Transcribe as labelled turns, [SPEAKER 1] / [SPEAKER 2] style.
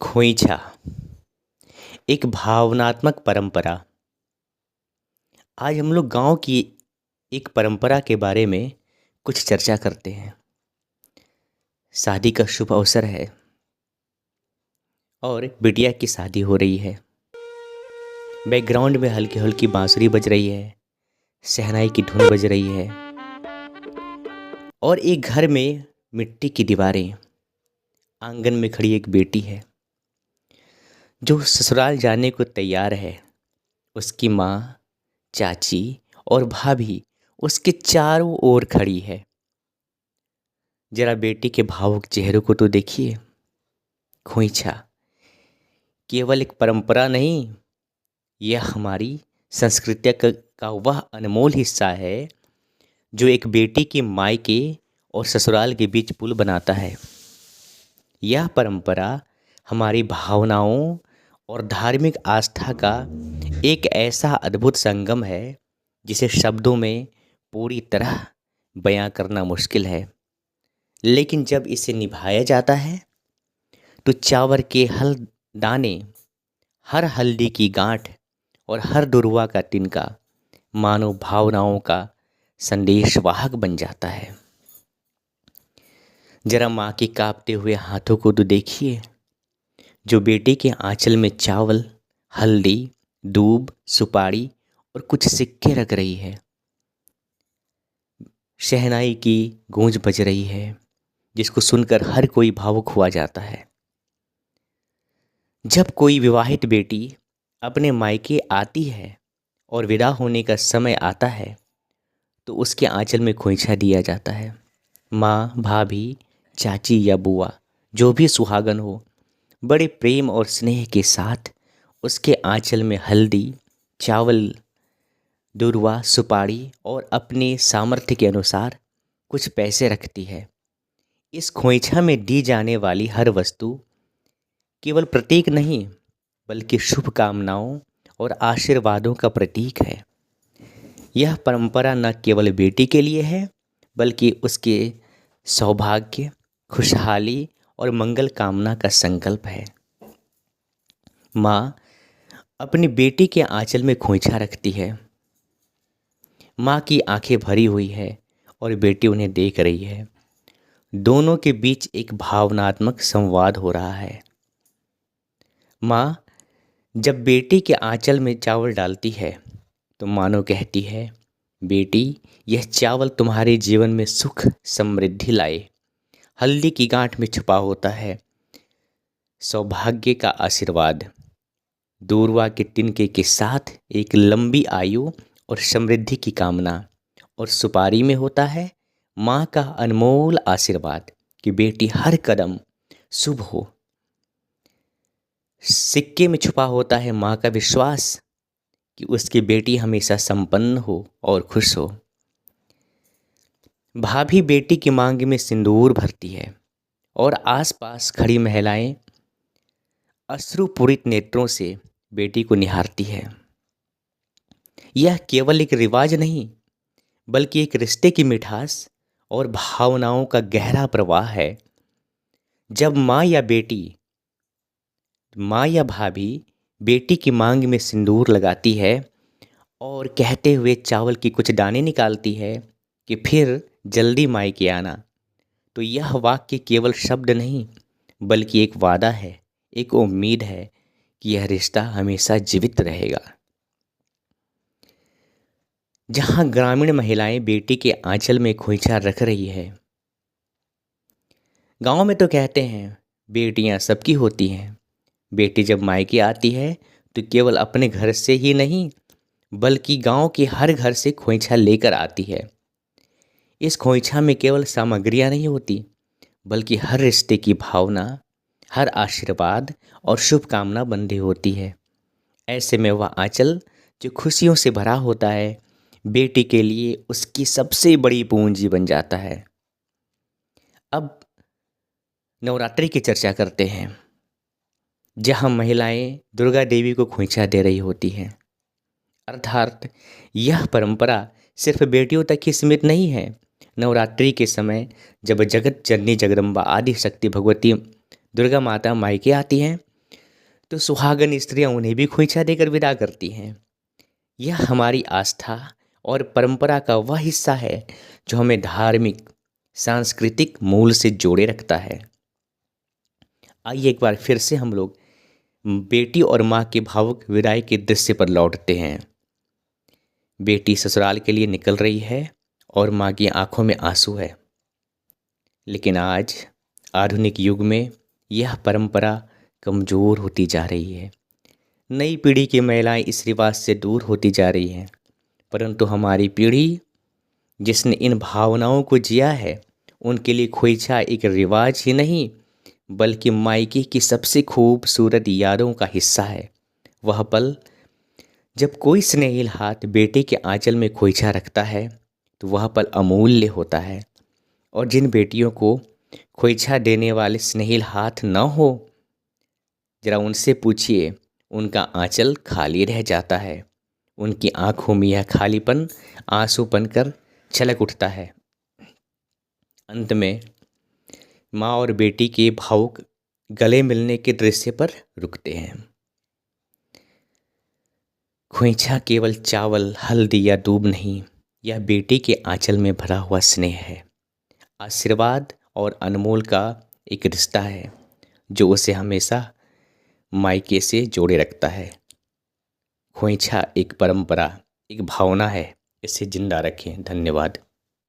[SPEAKER 1] खोइछा एक भावनात्मक परंपरा। आज हम लोग गांव की एक परंपरा के बारे में कुछ चर्चा करते हैं। शादी का शुभ अवसर है और बिटिया की शादी हो रही है। बैकग्राउंड में हल्की हल्की बांसुरी बज रही है, शहनाई की धुन बज रही है और एक घर में मिट्टी की दीवारें, आंगन में खड़ी एक बेटी है जो ससुराल जाने को तैयार है। उसकी माँ, चाची और भाभी उसके चारों ओर खड़ी है। जरा बेटी के भावुक चेहरों को तो देखिए। खोइछा केवल एक परंपरा नहीं, यह हमारी संस्कृति का वह अनमोल हिस्सा है जो एक बेटी के मायके और ससुराल के बीच पुल बनाता है। यह परंपरा हमारी भावनाओं और धार्मिक आस्था का एक ऐसा अद्भुत संगम है जिसे शब्दों में पूरी तरह बयां करना मुश्किल है। लेकिन जब इसे निभाया जाता है तो चावल के हर दाने, हर हल्दी की गांठ और हर दुर्वा का तिनका मानो भावनाओं का संदेशवाहक बन जाता है। जरा माँ के कांपते हुए हाथों को तो देखिए, जो बेटे के आंचल में चावल, हल्दी, दूब, सुपारी और कुछ सिक्के रख रही है। शहनाई की गूंज बज रही है जिसको सुनकर हर कोई भावुक हुआ जाता है। जब कोई विवाहित बेटी अपने मायके आती है और विदा होने का समय आता है तो उसके आंचल में खोइछा दिया जाता है। माँ, भाभी, चाची या बुआ, जो भी सुहागन हो, बड़े प्रेम और स्नेह के साथ उसके आंचल में हल्दी, चावल, दूर्वा, सुपारी और अपने सामर्थ्य के अनुसार कुछ पैसे रखती है। इस खोइछा में दी जाने वाली हर वस्तु केवल प्रतीक नहीं, बल्कि शुभकामनाओं और आशीर्वादों का प्रतीक है। यह परंपरा न केवल बेटी के लिए है, बल्कि उसके सौभाग्य, खुशहाली और मंगल कामना का संकल्प है। माँ अपनी बेटी के आंचल में खोइछा रखती है। माँ की आंखें भरी हुई है और बेटी उन्हें देख रही है। दोनों के बीच एक भावनात्मक संवाद हो रहा है। माँ जब बेटी के आंचल में चावल डालती है तो मानो कहती है, बेटी, यह चावल तुम्हारे जीवन में सुख समृद्धि लाए। हल्दी की गांठ में छुपा होता है सौभाग्य का आशीर्वाद। दूर्वा के तिनके के साथ एक लंबी आयु और समृद्धि की कामना, और सुपारी में होता है माँ का अनमोल आशीर्वाद कि बेटी हर कदम शुभ हो। सिक्के में छुपा होता है माँ का विश्वास कि उसकी बेटी हमेशा संपन्न हो और खुश हो। भाभी बेटी की मांग में सिंदूर भरती है और आसपास खड़ी महिलाएं अश्रुपूरित नेत्रों से बेटी को निहारती है। यह केवल एक रिवाज नहीं, बल्कि एक रिश्ते की मिठास और भावनाओं का गहरा प्रवाह है। जब माँ या भाभी बेटी की मांग में सिंदूर लगाती है और कहते हुए चावल की कुछ दाने निकालती है कि फिर जल्दी मायके आना, तो यह वाक्य केवल शब्द नहीं, बल्कि एक वादा है, एक उम्मीद है कि यह रिश्ता हमेशा जीवित रहेगा। जहाँ ग्रामीण महिलाएं बेटी के आंचल में खोइछा रख रही है, गांव में तो कहते हैं बेटियां सबकी होती हैं। बेटी जब मायके आती है तो केवल अपने घर से ही नहीं, बल्कि गांव के हर घर से खोइछा लेकर आती है। इस खोइछा में केवल सामग्रियां नहीं होती, बल्कि हर रिश्ते की भावना, हर आशीर्वाद और शुभकामना बंधी होती है। ऐसे में वह आंचल जो खुशियों से भरा होता है, बेटी के लिए उसकी सबसे बड़ी पूंजी बन जाता है। अब नवरात्रि की चर्चा करते हैं, जहाँ महिलाएं दुर्गा देवी को खोइछा दे रही होती हैं। अर्थात यह परंपरा सिर्फ बेटियों तक ही सीमित नहीं है। नवरात्रि के समय जब जगत जननी जगदम्बा आदि शक्ति भगवती दुर्गा माता मायके आती हैं तो सुहागन स्त्रियां उन्हें भी खोइंछा देकर विदा करती हैं। यह हमारी आस्था और परंपरा का वह हिस्सा है जो हमें धार्मिक सांस्कृतिक मूल से जोड़े रखता है। आइए एक बार फिर से हम लोग बेटी और माँ के भावुक विदाई के दृश्य पर लौटते हैं। बेटी ससुराल के लिए निकल रही है और माँ की आंखों में आंसू है। लेकिन आज आधुनिक युग में यह परंपरा कमज़ोर होती जा रही है। नई पीढ़ी की महिलाएं इस रिवाज से दूर होती जा रही हैं, परंतु हमारी पीढ़ी जिसने इन भावनाओं को जिया है, उनके लिए खोइंछा एक रिवाज ही नहीं बल्कि मायके की सबसे खूबसूरत यादों का हिस्सा है। वह पल जब कोई स्नेहिल हाथ बेटे के आंचल में खोइंछा रखता है तो वह पल अमूल्य होता है। और जिन बेटियों को खोइंछा देने वाले स्नेहिल हाथ न हो, जरा उनसे पूछिए, उनका आंचल खाली रह जाता है। उनकी आंखों में यह खालीपन आंसू बनकर छलक उठता है। अंत में माँ और बेटी के भावुक गले मिलने के दृश्य पर रुकते हैं। खोइंछा केवल चावल, हल्दी या दूब नहीं, यह बेटी के आंचल में भरा हुआ स्नेह है, आशीर्वाद और अनमोल का एक रिश्ता है जो उसे हमेशा मायके से जोड़े रखता है। खोइंछा एक परंपरा, एक भावना है, इसे जिंदा रखें। धन्यवाद।